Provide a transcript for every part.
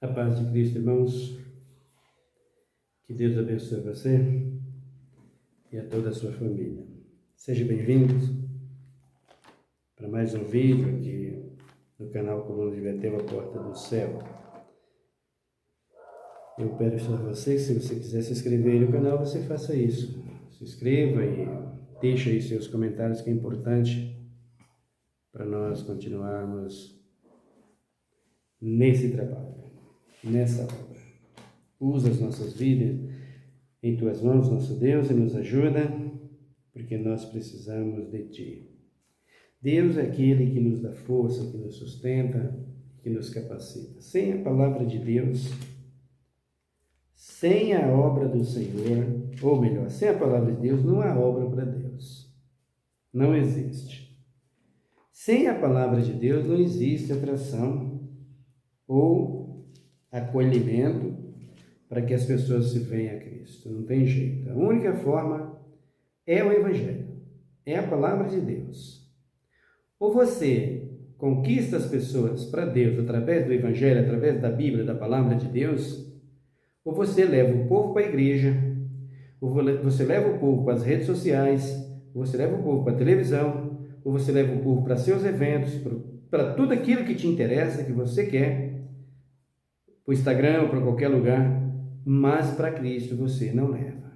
A paz de Cristo, irmãos. Que Deus abençoe você e a toda a sua família. Seja bem-vindo para mais um vídeo aqui no canal Coluna de Betel, a Porta do Céu. Eu peço a você que, se você quiser se inscrever no canal, você faça isso. Se inscreva e deixe aí seus comentários, que é importante para nós continuarmos nesse trabalho, nessa obra. Usa as nossas vidas em tuas mãos, nosso Deus, e nos ajuda, porque nós precisamos de ti. Deus é aquele que nos dá força, que nos sustenta, que nos capacita. Sem a palavra de Deus, sem a obra do Senhor, ou melhor, sem a palavra de Deus, não há obra para Deus. Não existe. Sem a palavra de Deus não existe atração ou acolhimento para que as pessoas se venham a Cristo. Não tem jeito. A única forma é o Evangelho, é a palavra de Deus. Ou você conquista as pessoas para Deus através do Evangelho, através da Bíblia, da palavra de Deus, ou você leva o povo para a igreja, ou você leva o povo para as redes sociais, ou você leva o povo para a televisão, ou você leva o povo para seus eventos, para tudo aquilo que te interessa, que você quer, para o Instagram ou para qualquer lugar, mas para Cristo você não leva.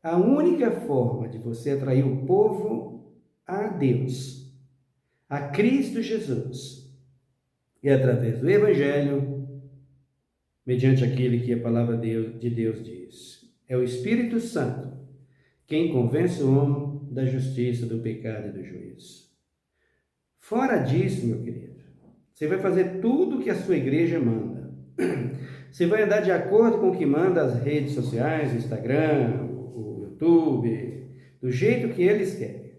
A única forma de você atrair o povo a Deus, a Cristo Jesus, é através do Evangelho, mediante aquele que a palavra de Deus diz. É o Espírito Santo quem convence o homem da justiça, do pecado e do juízo. Fora disso, meu querido, você vai fazer tudo o que a sua igreja manda. Você vai andar de acordo com o que manda as redes sociais, o Instagram, o YouTube, do jeito que eles querem.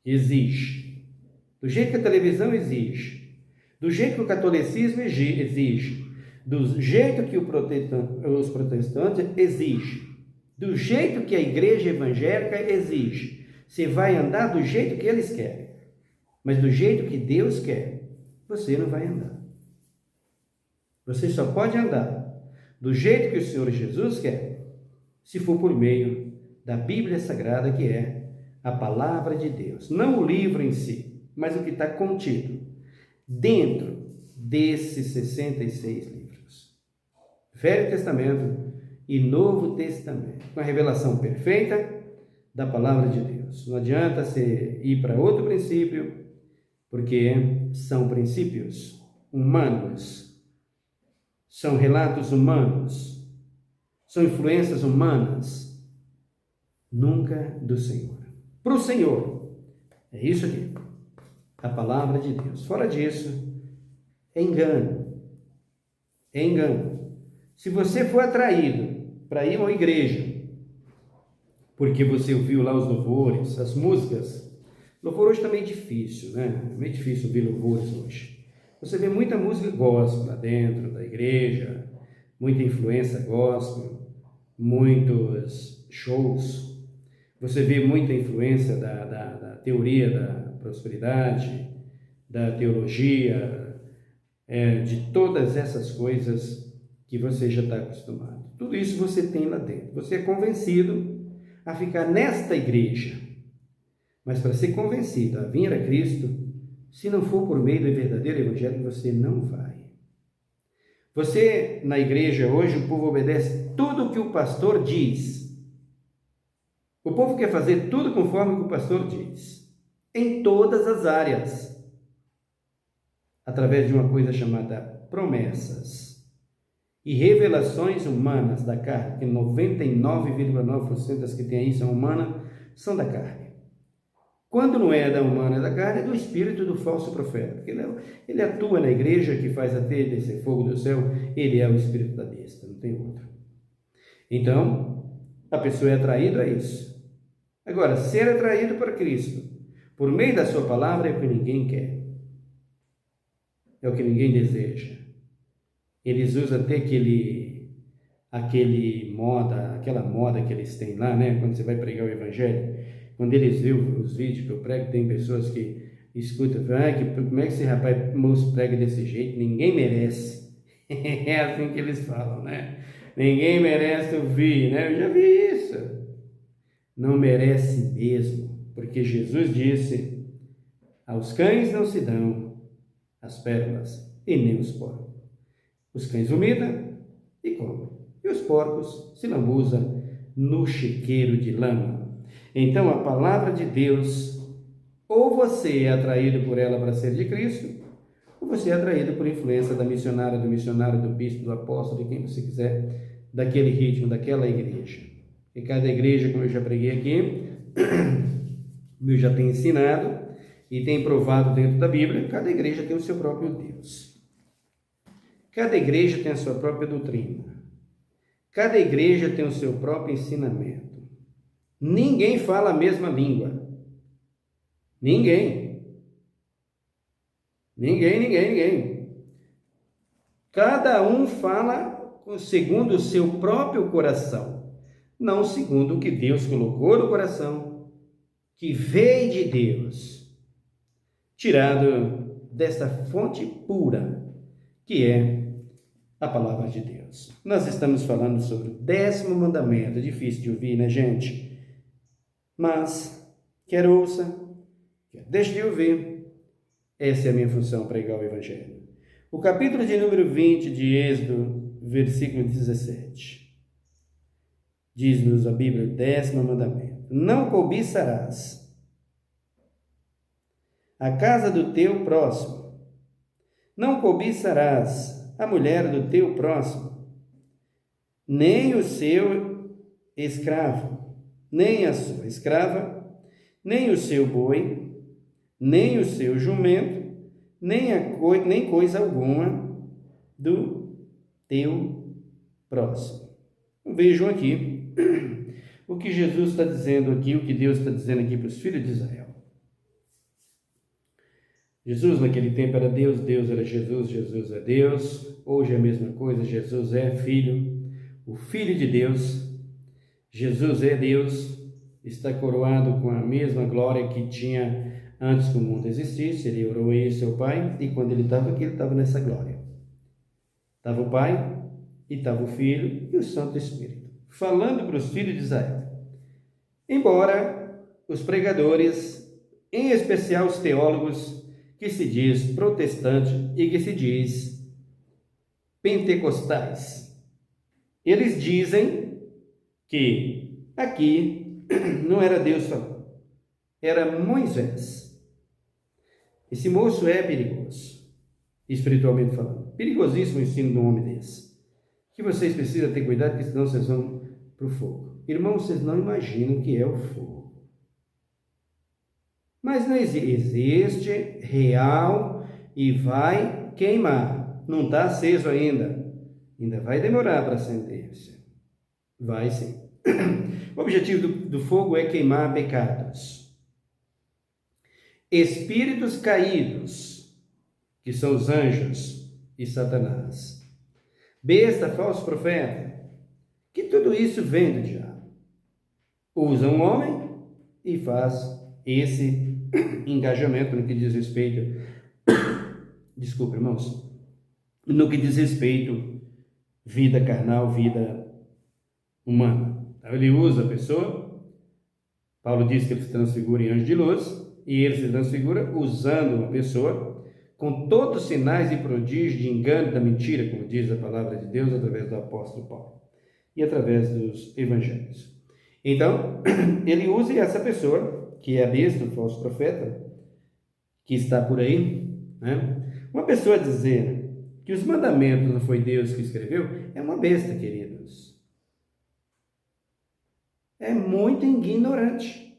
Exige. Do jeito que a televisão exige. Do jeito que o catolicismo exige. Do jeito que os protestantes exigem. Do jeito que a igreja evangélica exige. Você vai andar do jeito que eles querem. Mas do jeito que Deus quer, você não vai andar. Você só pode andar do jeito que o Senhor Jesus quer, se for por meio da Bíblia Sagrada, que é a palavra de Deus. Não o livro em si, mas o que está contido dentro desses 66 livros. Velho Testamento e Novo Testamento, com a revelação perfeita da palavra de Deus. Não adianta você ir para outro princípio, porque são princípios humanos, são relatos humanos, são influências humanas, nunca do Senhor. Para o Senhor, é isso aqui, a palavra de Deus. Fora disso, é engano. É engano. Se você for atraído para ir a uma igreja, porque você ouviu lá os louvores, as músicas, louvor hoje está meio difícil, né? É meio difícil ouvir louvores hoje. Você vê muita música gospel lá dentro da igreja, muita influência gospel, muitos shows. Você vê muita influência da teoria da prosperidade, da teologia, de todas essas coisas que você já está acostumado. Tudo isso você tem lá dentro. Você é convencido a ficar nesta igreja. Mas para ser convencido a vir a Cristo, se não for por meio do verdadeiro evangelho, você não vai. Você, na igreja hoje, o povo obedece tudo o que o pastor diz. O povo quer fazer tudo conforme o que o pastor diz, em todas as áreas, através de uma coisa chamada promessas e revelações humanas da carne, que 99,9% das que tem aí são humanas, são da carne. Quando não é da humana, é da carne, é do espírito do falso profeta. Porque ele atua na igreja que faz até descer fogo do céu, ele é o espírito da besta, não tem outro. Então, a pessoa é atraída a isso. Agora, ser atraído para Cristo, por meio da sua palavra, é o que ninguém quer. É o que ninguém deseja. Eles usam até aquela moda que eles têm lá, né? Quando você vai pregar o evangelho, quando eles viram os vídeos que eu prego, tem pessoas que Escuta, como é que esse rapaz moço prega desse jeito? Ninguém merece. É assim que eles falam, né? Ninguém merece ouvir, né? Eu já vi isso. Não merece mesmo, porque Jesus disse: aos cães não se dão as pérolas e nem os porcos. Os cães vomita e comem, e os porcos se lambuzam no chiqueiro de lama. Então a palavra de Deus, ou você é atraído por ela para ser de Cristo, ou você é atraído por influência da missionária, do missionário, do bispo, do apóstolo, de quem você quiser, daquele ritmo, daquela igreja. E cada igreja, como eu já preguei aqui, eu já tenho ensinado e tem provado dentro da Bíblia, cada igreja tem o seu próprio Deus. Cada igreja tem a sua própria doutrina. Cada igreja tem o seu próprio ensinamento. Ninguém fala a mesma língua. Ninguém. Cada um fala segundo o seu próprio coração, não segundo o que Deus colocou no coração, que veio de Deus, tirado desta fonte pura, que é a palavra de Deus. Nós estamos falando sobre o 10º mandamento, é difícil de ouvir, né, gente? Mas, quer ouça, quer deixe de ouvir, essa é a minha função, pregar o Evangelho. O capítulo de número 20 de Êxodo, versículo 17, diz-nos a Bíblia, o 10º mandamento: não cobiçarás a casa do teu próximo, não cobiçarás a mulher do teu próximo, nem o seu escravo, nem a sua escrava, nem o seu boi, nem o seu jumento, nem coisa alguma do teu próximo. Vejam aqui o que Jesus está dizendo aqui, o que Deus está dizendo aqui para os filhos de Israel. Jesus naquele tempo era Deus, Deus era Jesus, Jesus é Deus. Hoje é a mesma coisa, Jesus é Filho, o Filho de Deus. Jesus é Deus, está coroado com a mesma glória que tinha antes que o mundo existisse. Ele orou a seu Pai, e quando ele estava aqui, ele estava nessa glória. Estava o Pai, e estava o Filho e o Santo Espírito, falando para os filhos de Israel. Embora os pregadores, em especial os teólogos, que se diz protestante e que se diz pentecostais, eles dizem que aqui não era Deus falando, era Moisés. Esse moço é perigoso, espiritualmente falando. Perigosíssimo o ensino de um homem desse, que vocês precisam ter cuidado, porque senão vocês vão para o fogo. Irmãos, vocês não imaginam o que é o fogo. Mas não existe, real, e vai queimar. Não está aceso ainda. Ainda vai demorar para acender-se. Vai sim. O objetivo do fogo é queimar pecados. Espíritos caídos, que são os anjos e Satanás. Besta, falso profeta, que tudo isso vem do diabo. Usa um homem e faz esse engajamento no que diz respeito, desculpa, irmãos, no que diz respeito vida carnal, vida humana. Então, ele usa a pessoa. Paulo diz que ele se transfigura em anjo de luz, e ele se transfigura usando uma pessoa com todos os sinais e prodígios de engano da mentira, como diz a palavra de Deus através do apóstolo Paulo e através dos evangelhos. Então, ele usa essa pessoa, que é a besta, o falso profeta, que está por aí, né? Uma pessoa dizer que os mandamentos não foi Deus que escreveu, é uma besta, queridos. É muito ignorante.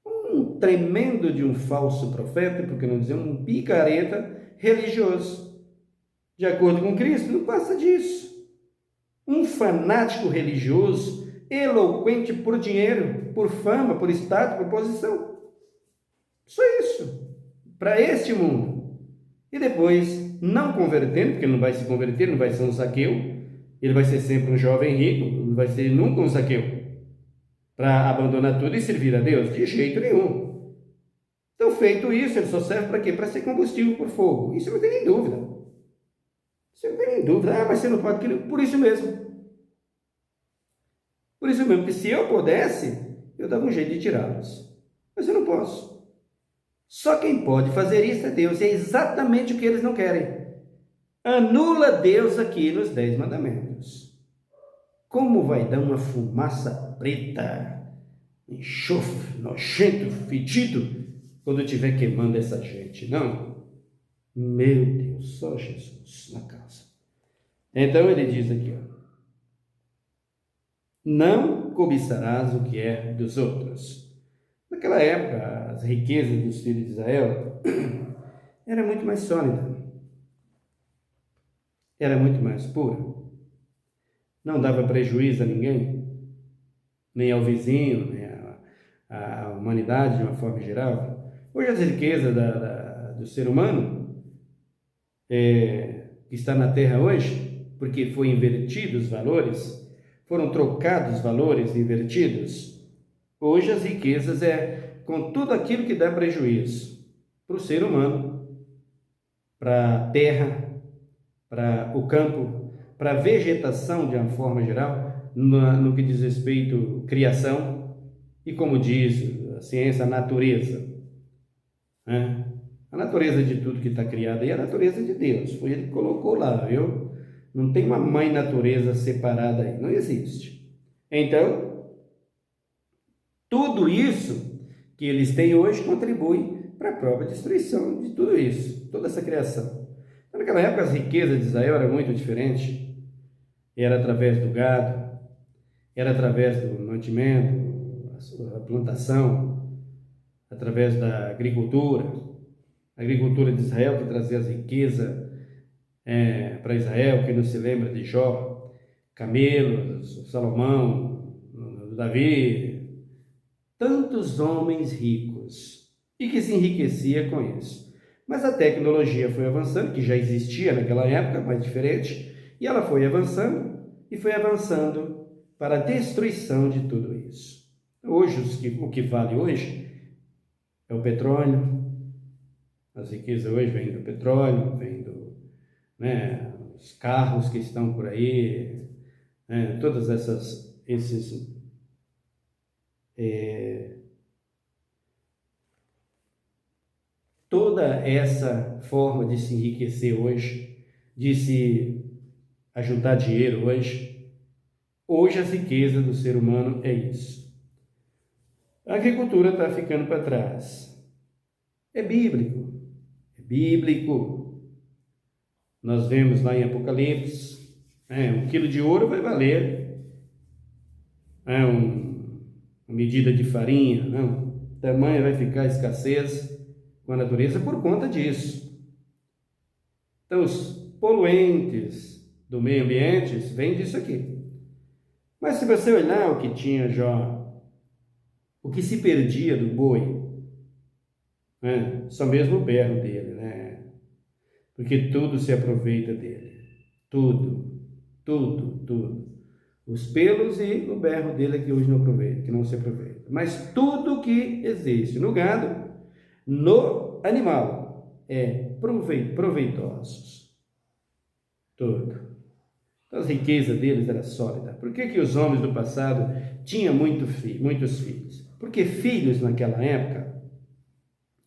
Um tremendo de um falso profeta, porque não dizer um picareta religioso. De acordo com Cristo, não passa disso. Um fanático religioso, eloquente por dinheiro, por fama, por status, por posição. Só isso. Para este mundo. E depois, não convertendo, porque ele não vai se converter, não vai ser um Zaqueu, ele vai ser sempre um jovem rico, não vai ser nunca um Zaqueu, para abandonar tudo e servir a Deus? De jeito nenhum. Então, feito isso, ele só serve para quê? Para ser combustível por fogo. Isso não tem nem dúvida. Você não tem nem dúvida. Ah, mas você não pode querer. Por isso mesmo. Por isso mesmo, que se eu pudesse, eu dava um jeito de tirá-los. Mas eu não posso. Só quem pode fazer isso é Deus. E é exatamente o que eles não querem. Anula Deus aqui nos 10 mandamentos. Como vai dar uma fumaça preta, enxofre, nojento, fedido, quando eu estiver queimando essa gente? Não. Meu Deus, só Jesus na casa. Então ele diz aqui, ó, não cobiçarás o que é dos outros. Naquela época, as riquezas dos filhos de Israel era muito mais sólida, era muito mais pura, não dava prejuízo a ninguém, nem ao vizinho, nem à humanidade de uma forma geral. Hoje as riquezas do ser humano, que está na terra hoje, porque foi invertido os valores, foram trocados os valores invertidos. Hoje as riquezas com tudo aquilo que dá prejuízo para o ser humano, para a terra, para o campo, para a vegetação de uma forma geral, no que diz respeito à criação, e como diz a ciência, a natureza. Né? A natureza de tudo que está criado aí é a natureza de Deus, foi Ele que colocou lá, viu? Não tem uma mãe natureza separada aí, não existe. Então, tudo isso que eles têm hoje contribui para a própria destruição de tudo isso, toda essa criação. Então, naquela época, as riquezas de Israel eram muito diferentes. Era através do gado, era através do mantimento, a plantação, através da agricultura. A agricultura de Israel que trazia as riquezas para Israel, que não se lembra de Jó, camelos, Salomão, Davi, tantos homens ricos e que se enriquecia com isso. Mas a tecnologia foi avançando, que já existia naquela época, mas diferente, e ela foi avançando para a destruição de tudo isso. Hoje, o que vale hoje é o petróleo. As riquezas hoje vêm do petróleo, vêm os carros que estão por aí, todas toda essa forma de se enriquecer hoje, de se ajuntar dinheiro hoje as riquezas do ser humano é isso. A agricultura está ficando para trás. É bíblico. É bíblico. Nós vemos lá em Apocalipse, 1 quilo de ouro vai valer uma medida de farinha, não. Tamanho vai ficar a escassez com a natureza por conta disso. Então, os poluentes do meio ambiente vêm disso aqui. Mas se você olhar o que tinha já, o que se perdia do boi, só mesmo o berro dele, porque tudo se aproveita dele, tudo, tudo, tudo. Os pelos e o berro dele é que hoje não aproveita, que não se aproveita. Mas tudo que existe no gado, no animal, é proveitosos. Tudo. Então, as riquezas deles era sólida. Por que os homens do passado tinham muitos filhos? Porque filhos naquela época,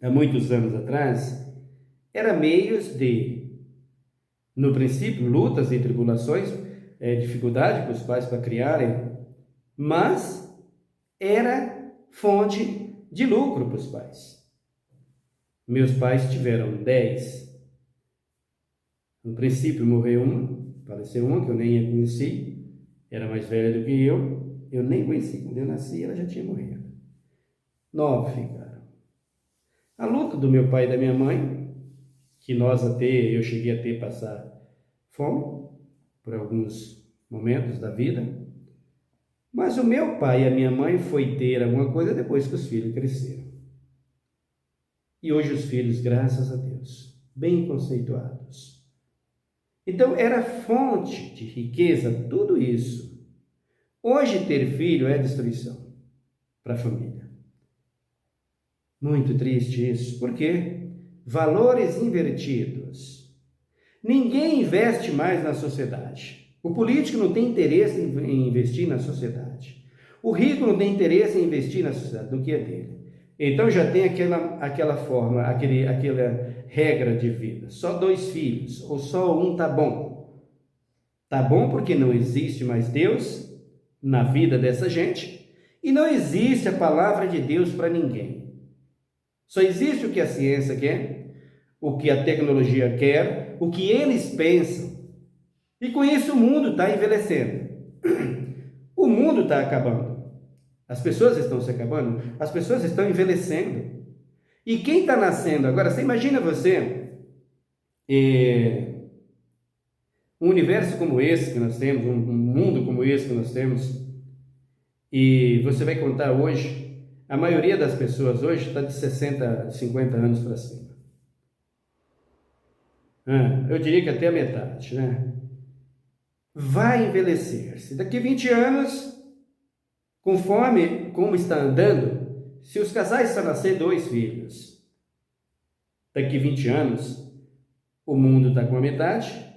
há muitos anos atrás, era meios de, no princípio, lutas e tribulações, dificuldade para os pais para criarem, mas era fonte de lucro para os pais. Meus pais tiveram 10. No princípio morreu uma, faleceu uma que eu nem a conheci, era mais velha do que eu nem conheci. Quando eu nasci, ela já tinha morrido. 9 ficaram. A luta do meu pai e da minha mãe, que eu cheguei a passar fome por alguns momentos da vida, mas o meu pai e a minha mãe foi ter alguma coisa depois que os filhos cresceram. E hoje os filhos, graças a Deus, bem conceituados. Então era fonte de riqueza tudo isso. Hoje ter filho é destruição para a família. Muito triste isso. Por quê? Valores invertidos. Ninguém investe mais na sociedade. O político não tem interesse em investir na sociedade. O rico não tem interesse em investir na sociedade, no que é dele. Então já tem aquela forma, aquela regra de vida. Só 2 filhos, ou só um tá bom. Tá bom porque não existe mais Deus na vida dessa gente e não existe a palavra de Deus para ninguém. Só existe o que a ciência quer, o que a tecnologia quer, o que eles pensam. E com isso o mundo está envelhecendo. O mundo está acabando. As pessoas estão se acabando, as pessoas estão envelhecendo. E quem está nascendo agora, você imagina um universo como esse que nós temos, um mundo como esse que nós temos, e você vai contar hoje, a maioria das pessoas hoje está de 60, 50 anos para cima. Eu diria que até a metade, né? Vai envelhecer-se. Daqui a 20 anos, conforme como está andando, se os casais estão a nascer 2 filhos, daqui a 20 anos, o mundo está com a metade,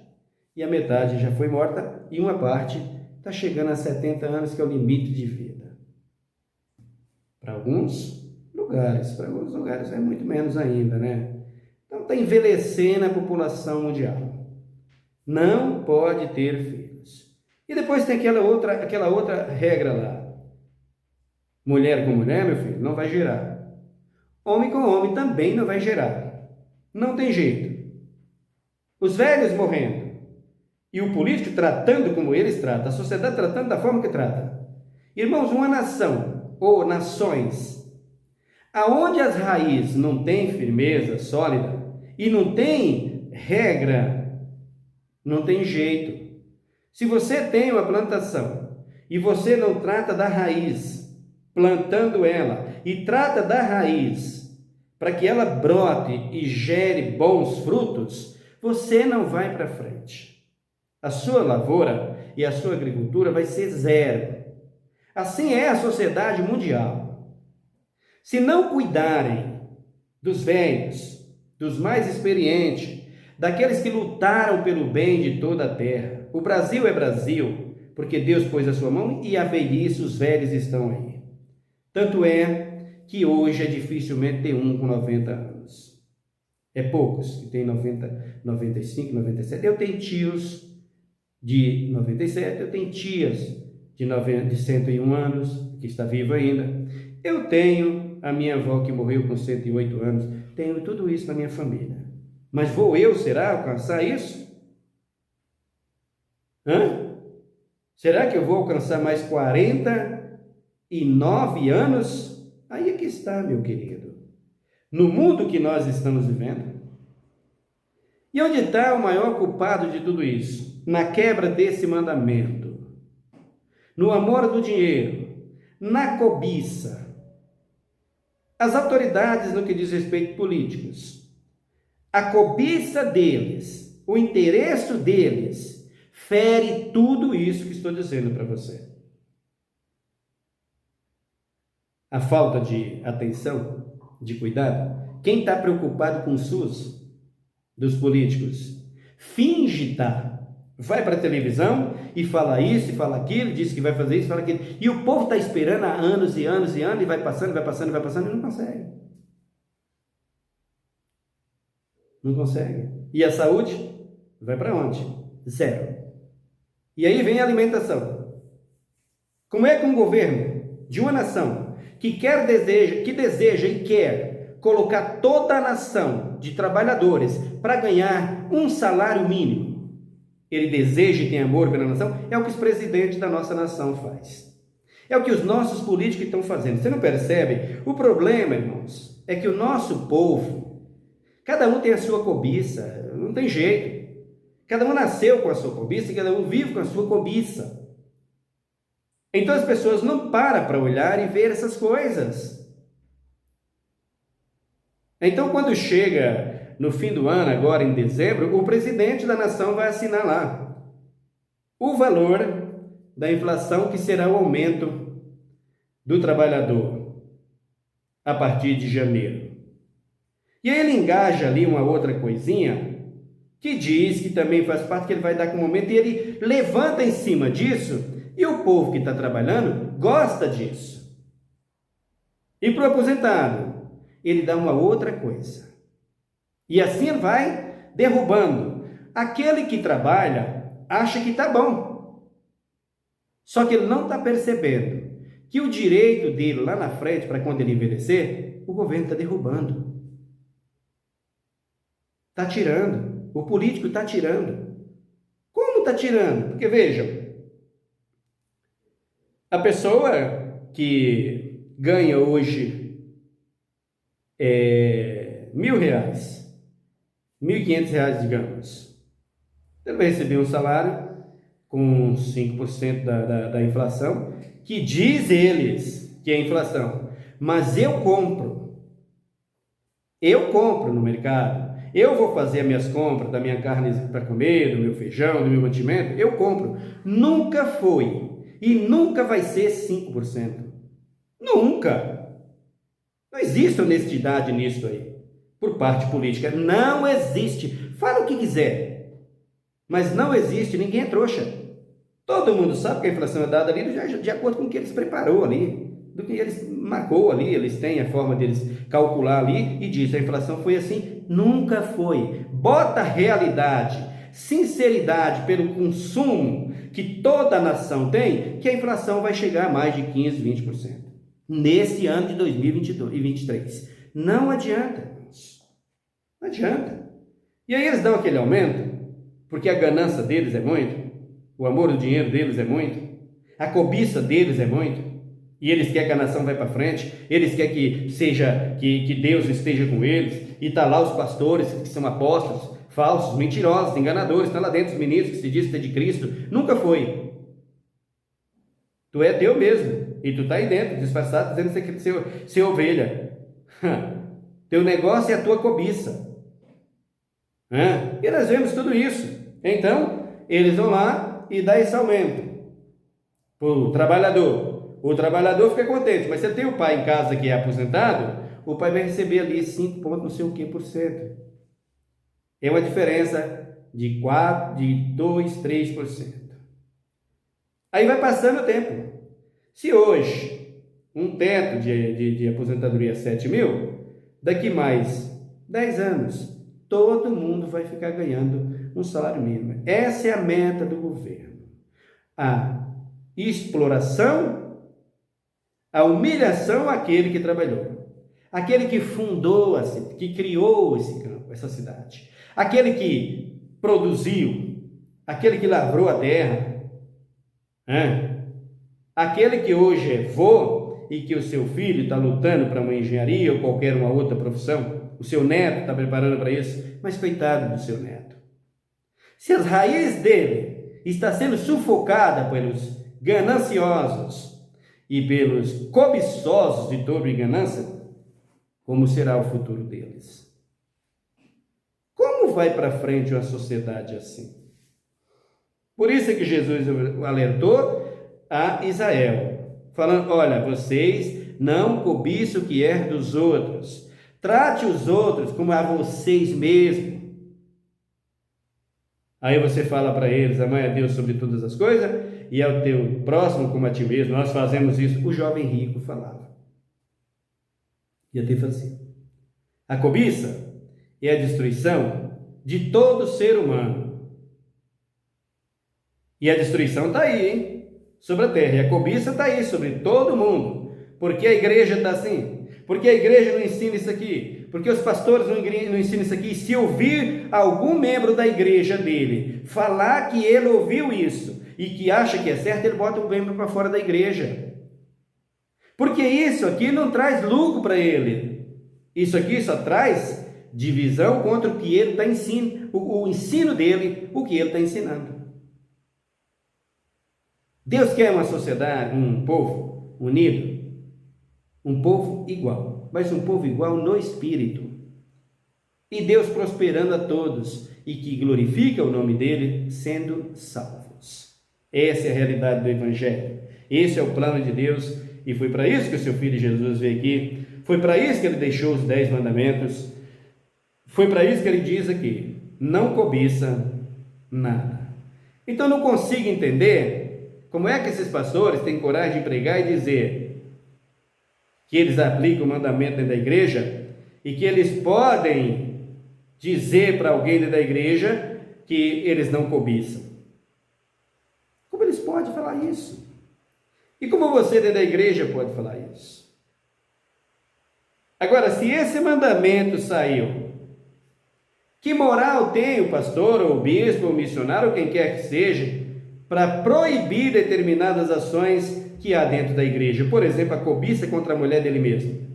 e a metade já foi morta, e uma parte está chegando a 70 anos, que é o limite de vida. Para alguns lugares é muito menos ainda, né? Então está envelhecendo a população mundial. Não pode ter filhos. E depois tem aquela outra regra lá. Mulher com mulher, meu filho, não vai gerar. Homem com homem também não vai gerar. Não tem jeito. Os velhos morrendo. E o político tratando como eles tratam, a sociedade tratando da forma que trata. Irmãos, uma nação ou nações, aonde as raízes não têm firmeza sólida e não tem regra, não tem jeito. Se você tem uma plantação e você não trata da raiz, plantando ela, e trata da raiz para que ela brote e gere bons frutos, você não vai para frente. A sua lavoura e a sua agricultura vai ser 0. Assim é a sociedade mundial. Se não cuidarem dos velhos, dos mais experientes, daqueles que lutaram pelo bem de toda a terra, o Brasil é Brasil, porque Deus pôs a sua mão e a velhice, os velhos estão aí. Tanto é que hoje é dificilmente ter um com 90 anos. É poucos que têm 90, 95, 97. Eu tenho tios de 97, eu tenho tias de 101 anos, que está viva ainda. Eu tenho a minha avó que morreu com 108 anos. Tenho tudo isso na minha família. Mas vou eu, será, alcançar isso? Será que eu vou alcançar mais 49 anos? Aí é que está, meu querido. No mundo que nós estamos vivendo. E onde está o maior culpado de tudo isso? Na quebra desse mandamento, no amor do dinheiro, na cobiça. As autoridades no que diz respeito a políticos, a cobiça deles, o interesse deles, fere tudo isso que estou dizendo para você. A falta de atenção, de cuidado. Quem está preocupado com o SUS dos políticos? Finge estar. Vai para a televisão e fala isso e fala aquilo, diz que vai fazer isso, fala aquilo. E o povo está esperando há anos e anos e anos, e vai passando e não consegue. Não consegue. E a saúde? Vai para onde? 0. E aí vem a alimentação. Como é que um governo de uma nação que deseja e quer colocar toda a nação de trabalhadores para ganhar um salário mínimo, ele deseja e tem amor pela nação, é o que os presidentes da nossa nação fazem. É o que os nossos políticos estão fazendo. Você não percebe? O problema, irmãos, é que o nosso povo, cada um tem a sua cobiça, não tem jeito. Cada um nasceu com a sua cobiça e cada um vive com a sua cobiça. Então as pessoas não param para olhar e ver essas coisas. Então quando chega no fim do ano, agora em dezembro, o presidente da nação vai assinar lá o valor da inflação, que será o aumento do trabalhador. a partir de janeiro. E aí ele engaja ali uma outra coisinha, que diz que também faz parte, que ele vai dar com o momento, e ele levanta em cima disso, e o povo que está trabalhando gosta disso. E para o aposentado, ele dá uma outra coisa. E assim ele vai derrubando. Aquele que trabalha acha que está bom. Só que ele não está percebendo que o direito dele lá na frente, para quando ele envelhecer, o governo está derrubando. Está tirando. O político está tirando. Como está tirando? Porque vejam, a pessoa que ganha hoje R$1.000, R$1.500, digamos, ele vai receber um salário com 5% da inflação, que diz eles que é inflação, mas eu compro no mercado, eu vou fazer as minhas compras da minha carne para comer, do meu feijão, do meu mantimento, eu compro. Nunca foi e nunca vai ser 5%. Nunca. Não existe honestidade nisso aí, por parte política. Não existe. Fala o que quiser, mas não existe. Ninguém é trouxa. Todo mundo sabe que a inflação é dada ali de acordo com o que eles preparou ali, do que eles marcou ali. Eles têm a forma deles calcular ali e diz: a inflação foi assim. Nunca foi. Bota realidade, sinceridade pelo consumo que toda a nação tem, que a inflação vai chegar a mais de 15%, 20% nesse ano de 2022 e 2023. Não adianta, irmãos. Não adianta. E aí eles dão aquele aumento, porque a ganância deles é muito, o amor do dinheiro deles é muito, a cobiça deles é muito, e eles querem que a nação vai para frente, eles querem que Deus esteja com eles, e está lá os pastores que são apóstolos, falsos, mentirosos, enganadores, está lá dentro os ministros que se diz que é de Cristo. Nunca foi. Tu é teu mesmo, e tu está aí dentro, disfarçado, dizendo ser ovelha. Teu negócio é a tua cobiça. E nós vemos tudo isso. Então, eles vão lá e dão esse aumento para o trabalhador. O trabalhador fica contente, mas se ele tem o pai em casa que é aposentado, o pai vai receber ali 5 pontos, não sei o que por cento. É uma diferença de 2, 3%. Aí vai passando o tempo. Se hoje um teto de aposentadoria é 7 mil, daqui mais 10 anos, todo mundo vai ficar ganhando um salário mínimo. Essa é a meta do governo. A exploração, a humilhação àquele que trabalhou. Aquele que fundou, que criou esse campo, essa cidade. Aquele que produziu, aquele que lavrou a terra. Aquele que hoje é vô e que o seu filho está lutando para uma engenharia ou qualquer uma outra profissão. O seu neto está preparando para isso. Mas coitado do seu neto. Se as raízes dele está sendo sufocada pelos gananciosos e pelos cobiçosos de toda ganância, como será o futuro deles? Como vai para frente uma sociedade assim? Por isso é que Jesus alertou a Israel, falando: olha, vocês não cobiçam o que é dos outros, trate os outros como a vocês mesmos. Aí você fala para eles: amai a Deus sobre todas as coisas e ao teu próximo como a ti mesmo. Nós fazemos isso. O jovem rico falava. E até fazia. A cobiça é a destruição de todo ser humano. E a destruição está aí, hein? Sobre a terra. E a cobiça está aí sobre todo mundo. Porque a igreja está assim. Porque a igreja não ensina isso aqui. Porque os pastores não ensinam isso aqui. E se ouvir algum membro da igreja dele falar que ele ouviu isso e que acha que é certo, ele bota o membro para fora da igreja. Porque isso aqui não traz lucro para ele. Isso aqui só traz divisão contra o que ele está ensinando, o ensino dele, o que ele está ensinando. Deus quer uma sociedade, um povo unido, um povo igual, mas um povo igual no espírito. E Deus prosperando a todos e que glorifica o nome dele, sendo salvos. Essa é a realidade do Evangelho. Esse é o plano de Deus. E foi para isso que o seu Filho Jesus veio aqui Foi para isso que ele deixou os 10 mandamentos. Foi para isso que ele diz aqui: não cobiça nada. Então não consigo entender como é que esses pastores têm coragem de pregar e dizer que eles aplicam o mandamento dentro da igreja e que eles podem dizer para alguém dentro da igreja que eles não cobiçam. Como eles podem falar isso? E como você dentro da igreja pode falar isso? Agora, se esse mandamento saiu, que moral tem o pastor, ou o bispo, ou o missionário, ou quem quer que seja, para proibir determinadas ações que há dentro da igreja? Por exemplo, a cobiça contra a mulher dele mesmo.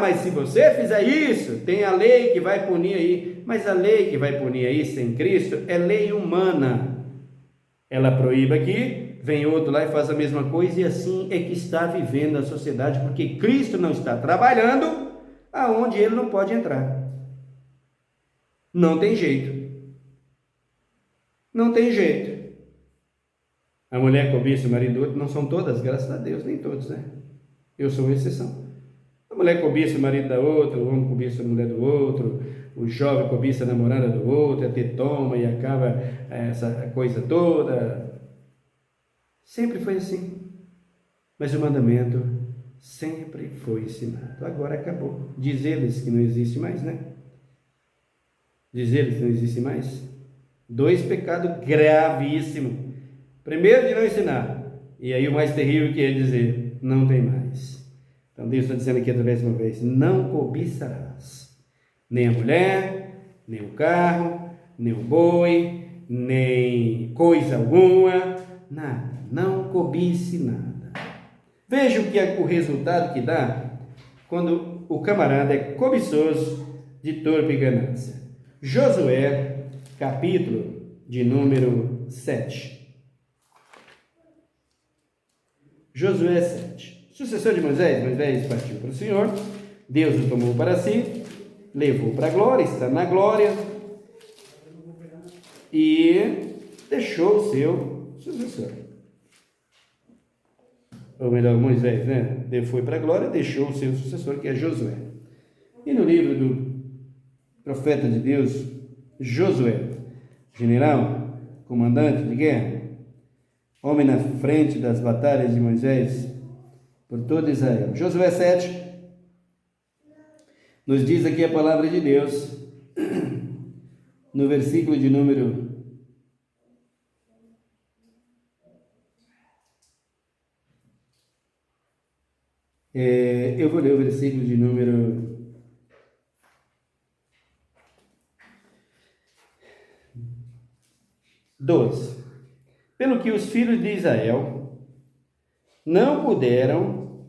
Mas se você fizer isso, tem a lei que vai punir aí. Mas a lei que vai punir aí, sem Cristo, é lei humana. Ela proíbe aqui, vem outro lá e faz a mesma coisa, e assim é que está vivendo a sociedade, porque Cristo não está trabalhando aonde ele não pode entrar. Não tem jeito. Não tem jeito. A mulher cobiça o marido do outro, não são todas, graças a Deus, nem todos, né? Eu sou uma exceção. A mulher cobiça o marido da outra, o homem cobiça a mulher do outro, o jovem cobiça a namorada do outro, até toma e acaba essa coisa toda. Sempre foi assim. Mas o mandamento sempre foi ensinado. Agora acabou. Diz eles que não existe mais, né? Diz eles que não existe mais. 2 pecados gravíssimos. Primeiro, de não ensinar. E aí o mais terrível que é dizer, não tem mais. Então Deus está dizendo aqui através de uma vez: não cobiçarás nem a mulher, nem o carro, nem o boi, nem coisa alguma, nada. Não cobice nada. Veja o que é o resultado que dá quando o camarada é cobiçoso, de torpe ganância. Josué, capítulo de número 7. Josué 7. Sucessor de Moisés, Moisés partiu para o Senhor, Deus o tomou para si, levou para a glória, está na glória, e deixou o seu sucessor. Ou melhor, Moisés, né? Ele foi para a glória e deixou o seu sucessor, que é Josué. E no livro do profeta de Deus, Josué, general, comandante de guerra, homem na frente das batalhas de Moisés por todo Israel. Josué 7 nos diz aqui a palavra de Deus, no versículo de número 12. Pelo que os filhos de Israel não puderam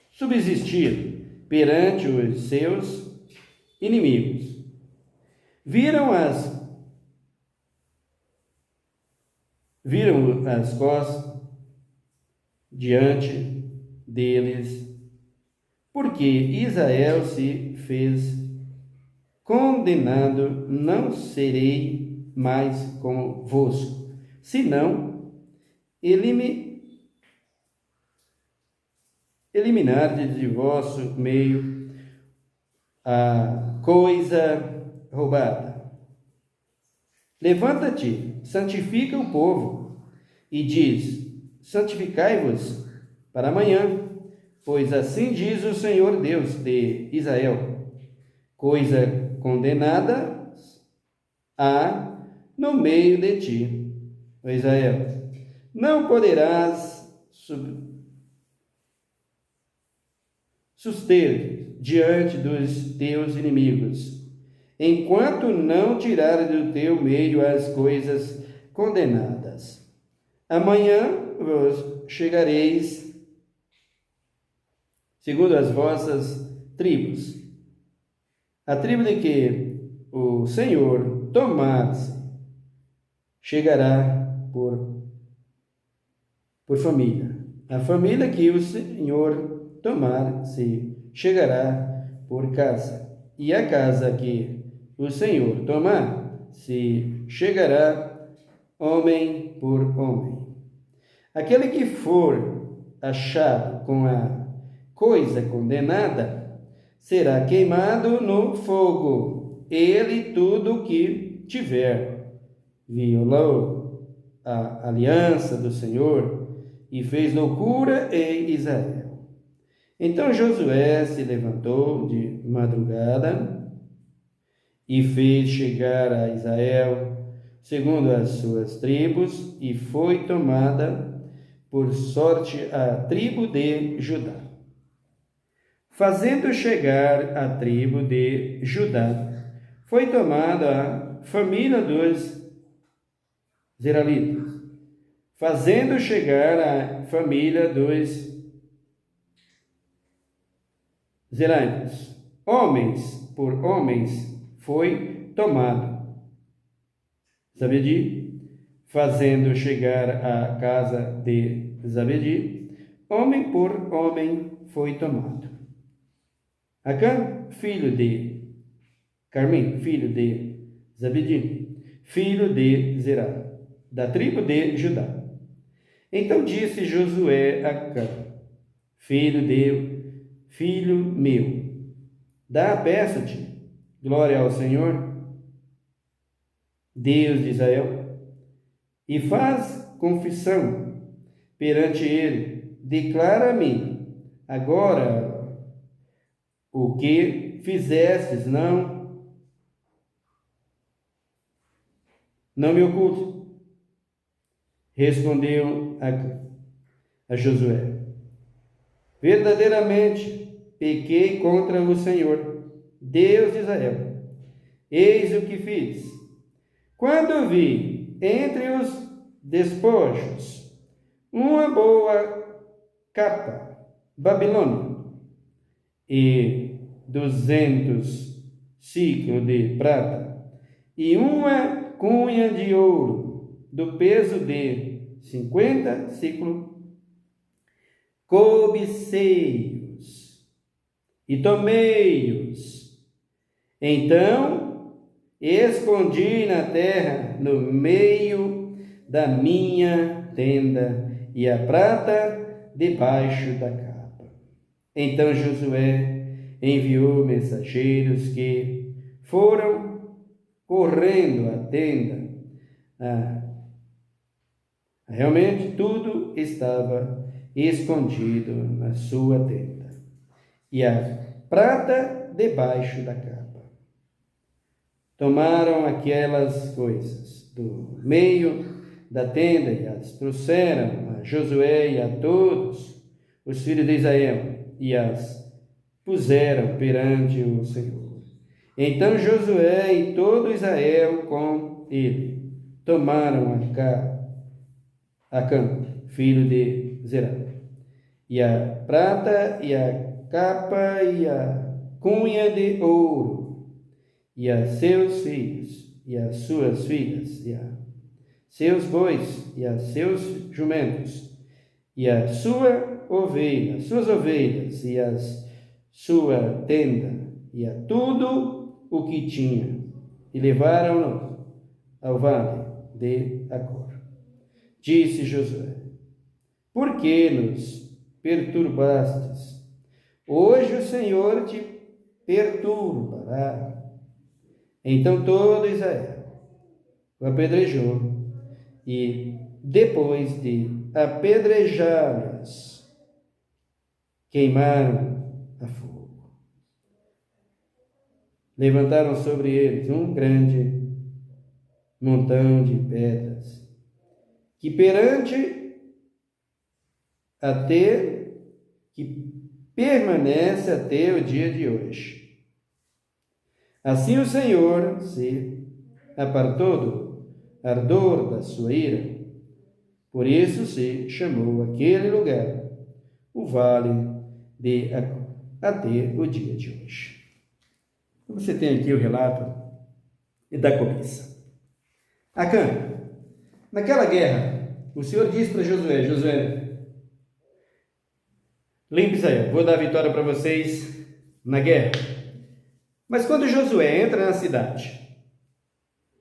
subsistir perante os seus inimigos, viram as costas diante deles, porque Israel se fez condenado, não serei mais convosco, senão eliminardes de vosso meio a coisa roubada. Levanta-te, santifica o povo, e diz: santificai-vos para amanhã, pois assim diz o Senhor Deus de Israel: coisa condenada há no meio de ti, ó Israel, não poderás suster diante dos teus inimigos, enquanto não tirares do teu meio as coisas condenadas. Amanhã vos chegareis segundo as vossas tribos. A tribo de que o Senhor tomar-se chegará por família. A família que o Senhor tomar-se chegará por casa. E a casa que o Senhor tomar se chegará homem por homem. Aquele que for achado com a coisa condenada será queimado no fogo. Ele e tudo o que tiver violou a aliança do Senhor e fez loucura em Israel. Então Josué se levantou de madrugada e fez chegar a Israel segundo as suas tribos, e foi tomada por sorte a tribo de Judá. Fazendo chegar a tribo de Judá, foi tomada a família dos Zeralitas. Fazendo chegar a família dos Zeraitas, homens por homens, foi tomado. Zabedi, fazendo chegar a casa de Zabedi, homem por homem foi tomado. Acã, filho de Carmim, filho de Zabedi, filho de Zerá, da tribo de Judá. Então disse Josué a Acã, filho meu, peço-te, glória ao Senhor, Deus de Israel, e faz confissão perante ele, declara-me agora o que fizestes, não me oculte. Respondeu a Josué, verdadeiramente pequei contra o Senhor, Deus de Israel. Eis o que fiz. Quando vi entre os despojos uma boa capa babilônica e 200 ciclos de prata e uma cunha de ouro do peso de 50 ciclos, cobicei-os e tomei-os. Então escondi na terra, no meio da minha tenda, e a prata debaixo da capa. Então Josué enviou mensageiros que foram correndo à tenda. Realmente tudo estava escondido na sua tenda, e a prata debaixo da capa. Tomaram aquelas coisas do meio da tenda e as trouxeram a Josué e a todos os filhos de Israel e as puseram perante o Senhor. Então Josué e todo Israel com ele tomaram Acã, filho de Zerá, e a prata e a capa e a cunha de ouro, e a seus filhos, e as suas filhas, e a seus bois, e a seus jumentos, e a suas ovelhas, e a sua tenda, e a tudo o que tinha, e levaram-no ao vale de Acor. Disse Josué, por que nos perturbastes? Hoje o Senhor te perturbará. Então todo Israel o apedrejou, e depois de apedrejá-los, queimaram a fogo. Levantaram sobre eles um grande montão de pedras, que permanece até o dia de hoje. Assim o Senhor se apartou do ardor da sua ira, por isso se chamou aquele lugar o Vale de Acor, até o dia de hoje. Você tem aqui o relato da cobiça. Acã, naquela guerra, o Senhor disse para Josué, limpe Israel, vou dar vitória para vocês na guerra. Mas quando Josué entra na cidade,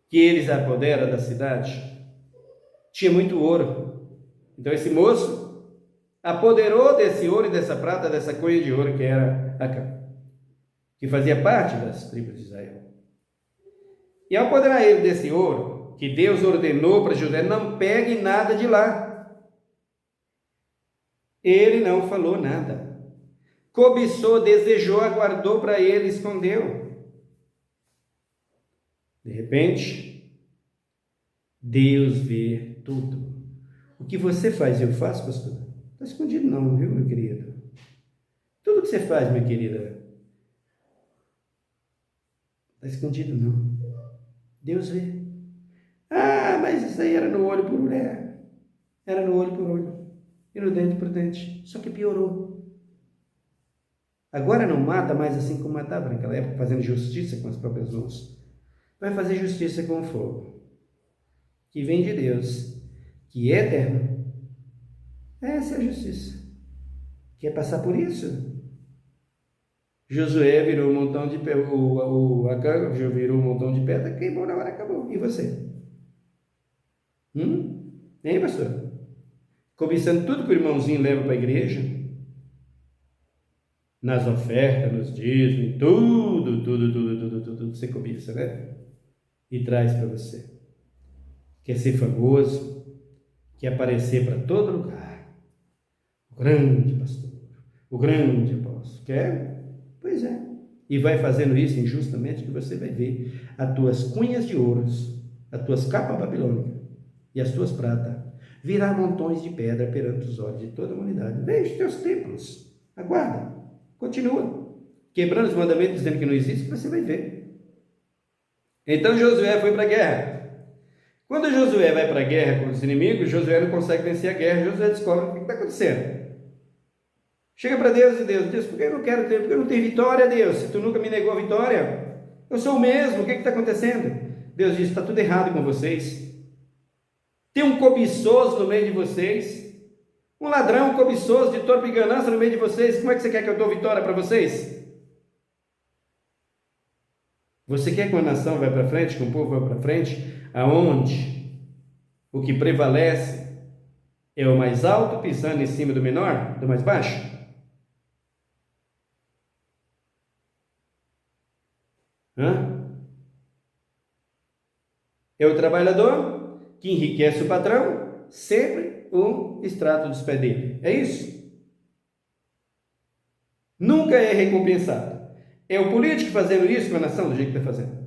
que eles apoderam da cidade, tinha muito ouro, Então esse moço apoderou desse ouro e dessa prata, dessa coisa de ouro que era Acã, que fazia parte das tribos de Israel. E ao apoderar ele desse ouro, que Deus ordenou para José, não pegue nada de lá. Ele não falou nada. Cobiçou, desejou, aguardou para ele, escondeu. De repente, Deus vê tudo. O que você faz, eu faço, pastor? Não está escondido não, viu, meu querido? Tudo que você faz, minha querida, não está escondido não. Deus vê. Ah, mas isso aí era no olho por olho. Era no olho por olho. E no dente por dente. Só que piorou. Agora não mata mais assim como matava naquela época, fazendo justiça com as próprias mãos. Vai fazer justiça com o fogo, que vem de Deus, que é eterno. Essa é a justiça. Quer passar por isso? Josué virou um montão de pedra, Acã virou um montão de pedra, queimou na hora, acabou. E você? Hein, pastor? Cobiçando tudo que o irmãozinho leva para a igreja, nas ofertas, nos dízimos, tudo você cobiça, né? E traz para você. Quer ser famoso, quer aparecer para todo lugar. O grande pastor, o grande apóstolo. Quer? Pois é. E vai fazendo isso injustamente, que você vai ver as tuas cunhas de ouros, as tuas capas babilônicas e as tuas pratas virar montões de pedra perante os olhos de toda a humanidade. Veja os teus templos. Aguarda. Continua. Quebrando os mandamentos, dizendo que não existe, você vai ver. Então Josué foi para a guerra. Quando Josué vai para a guerra com os inimigos, Josué não consegue vencer a guerra. Josué descobre o que está acontecendo. Chega para Deus e Deus, por que eu não quero ter, porque eu não tenho vitória, Deus? Se tu nunca me negou a vitória, eu sou o mesmo, o que está acontecendo? Deus diz, está tudo errado com vocês. Tem um cobiçoso no meio de vocês, um ladrão cobiçoso de torpe e ganância no meio de vocês. Como é que você quer que eu dou vitória para vocês? Você quer que uma nação vá para frente, que um povo vá para frente, aonde o que prevalece é o mais alto pisando em cima do menor, do mais baixo? É o trabalhador que enriquece o patrão, sempre um extrato dos pés dele. É isso? Nunca é recompensado. É o político fazendo isso com a nação do jeito que está fazendo.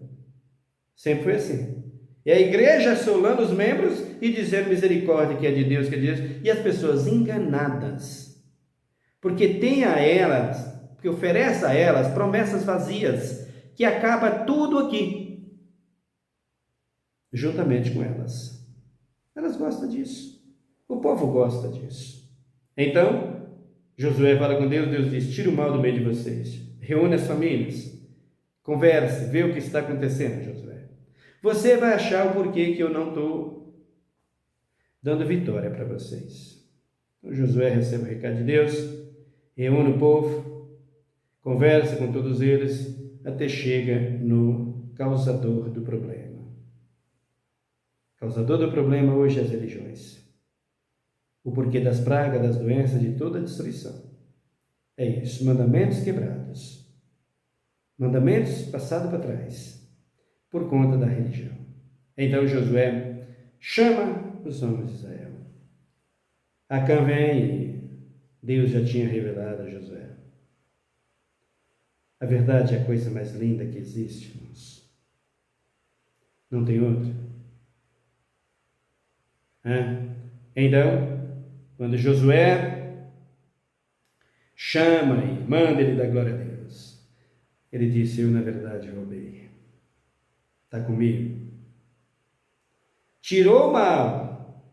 Sempre foi assim. É a igreja assolando os membros e dizendo misericórdia, que é de Deus, que é de Deus. E as pessoas enganadas. Porque tem a elas, porque oferece a elas promessas vazias, que acaba tudo aqui, juntamente com elas. Elas gostam disso. O povo gosta disso. Então, Josué fala com Deus, Deus diz, tira o mal do meio de vocês. Reúne as famílias. Converse, vê o que está acontecendo, Josué. Você vai achar o porquê que eu não estou dando vitória para vocês. Então, Josué recebe o recado de Deus, reúne o povo, conversa com todos eles, até chega no causador do problema. Causador do problema hoje é as religiões. O porquê das pragas, das doenças, de toda a destruição. É isso, mandamentos quebrados. Mandamentos passados para trás, por conta da religião. Então Josué chama os homens de Israel. Acã vem e Deus já tinha revelado a Josué. A verdade é a coisa mais linda que existe, irmãos. Não tem outra. Então, quando Josué chama e manda ele dar glória a Deus, ele disse, eu na verdade roubei. Está comigo? Tirou o mal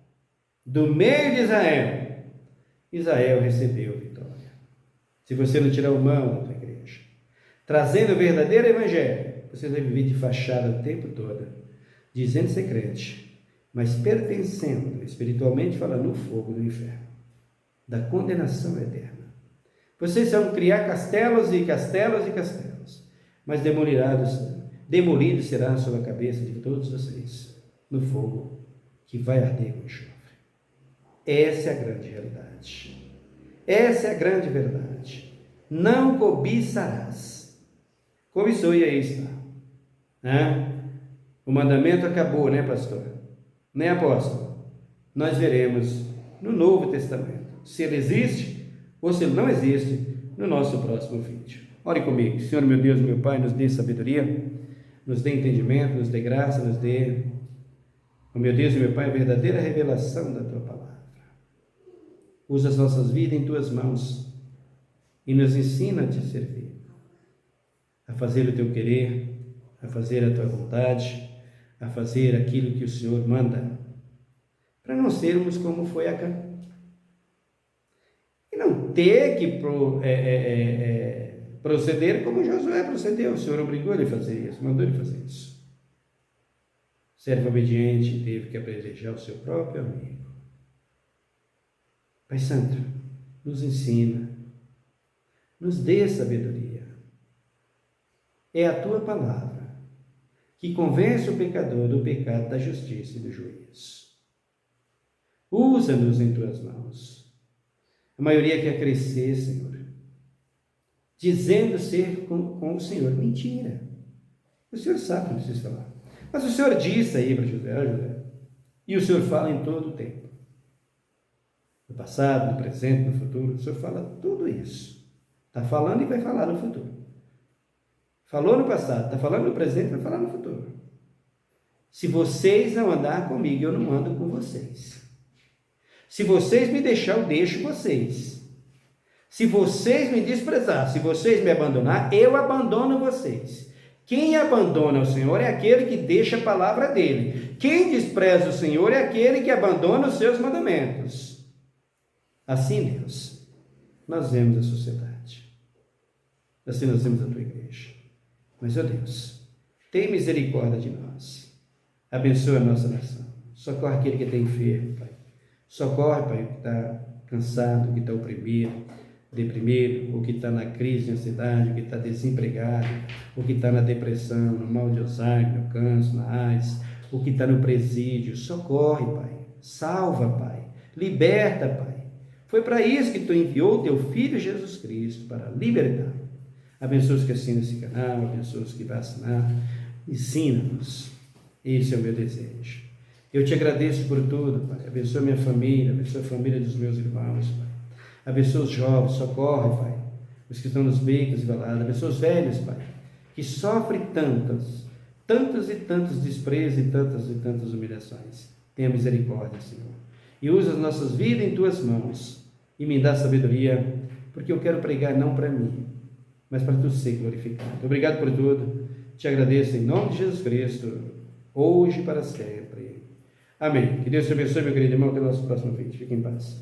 do meio de Israel. Israel recebeu vitória. Se você não tirar o mal da tua igreja, trazendo o verdadeiro evangelho, você vai viver de fachada o tempo todo, dizendo ser crente, mas pertencendo, espiritualmente falando, no fogo do inferno, da condenação eterna. Vocês vão criar castelos e castelos e castelos, mas demolido será sobre a cabeça de todos vocês, no fogo que vai arder com enxofre. Essa é a grande realidade. Essa é a grande verdade. Não cobiçarás. Cobiçou e aí está. O mandamento acabou, né, pastor? Né, apóstolo? Nós veremos no Novo Testamento se ele existe ou se ele não existe no nosso próximo vídeo. Ore comigo. Senhor, meu Deus, meu Pai, nos dê sabedoria, nos dê entendimento, nos dê graça, nos dê, meu Deus e meu Pai, a verdadeira revelação da Tua Palavra. Usa as nossas vidas em Tuas mãos e nos ensina a Te servir, a fazer o Teu querer, a fazer a Tua vontade, a fazer aquilo que o Senhor manda, para não sermos como foi Acã. E não ter que proceder como Josué procedeu. O Senhor obrigou ele a fazer isso, mandou ele fazer isso. Servo obediente teve que apedrejar o seu próprio amigo. Pai Santo, nos ensina, nos dê sabedoria. É a Tua palavra que convence o pecador do pecado, da justiça e do juízo. Usa-nos em Tuas mãos. A maioria quer crescer, Senhor, dizendo ser com o Senhor. Mentira. O Senhor sabe o que precisa falar. Mas o Senhor disse aí para José, e o Senhor fala em todo o tempo. No passado, no presente, no futuro, o Senhor fala tudo isso. Está falando e vai falar no futuro. Falou no passado, está falando no presente, vai falar no futuro. Se vocês não andar comigo, eu não ando com vocês. Se vocês me deixar, eu deixo vocês. Se vocês me desprezar, se vocês me abandonar, eu abandono vocês. Quem abandona o Senhor é aquele que deixa a palavra dele. Quem despreza o Senhor é aquele que abandona os seus mandamentos. Assim, Deus, nós vemos a sociedade. Assim nós vemos a Tua igreja. Mas, ó Deus, tem misericórdia de nós. Abençoa a nossa nação. Socorre aquele que está enfermo, Pai. Socorre, Pai, o que está cansado, o que está oprimido, deprimido, o que está na crise de ansiedade, o que está desempregado, o que está na depressão, no mal de Alzheimer, no câncer, na AIDS, o que está no presídio. Socorre, Pai. Salva, Pai. Liberta, Pai. Foi para isso que Tu enviou o Teu Filho Jesus Cristo, para libertar. Abençoa os que assinam esse canal, abençoa os que vão assinar. Ensina-nos. Esse é o meu desejo. Eu Te agradeço por tudo, Pai. Abençoa minha família, abençoa a família dos meus irmãos, Pai. Abençoa os jovens, socorre, Pai, os que estão nos becos e valadas. Abençoa os velhos, Pai, que sofrem tantos e tantos desprezos e tantas humilhações. Tenha misericórdia, Senhor. E usa as nossas vidas em Tuas mãos e me dá sabedoria, porque eu quero pregar não para mim, mas para Tu ser glorificado. Obrigado por tudo. Te agradeço em nome de Jesus Cristo, hoje e para sempre. Amém. Que Deus te abençoe, meu querido irmão. Até o nosso próximo vídeo. Fique em paz.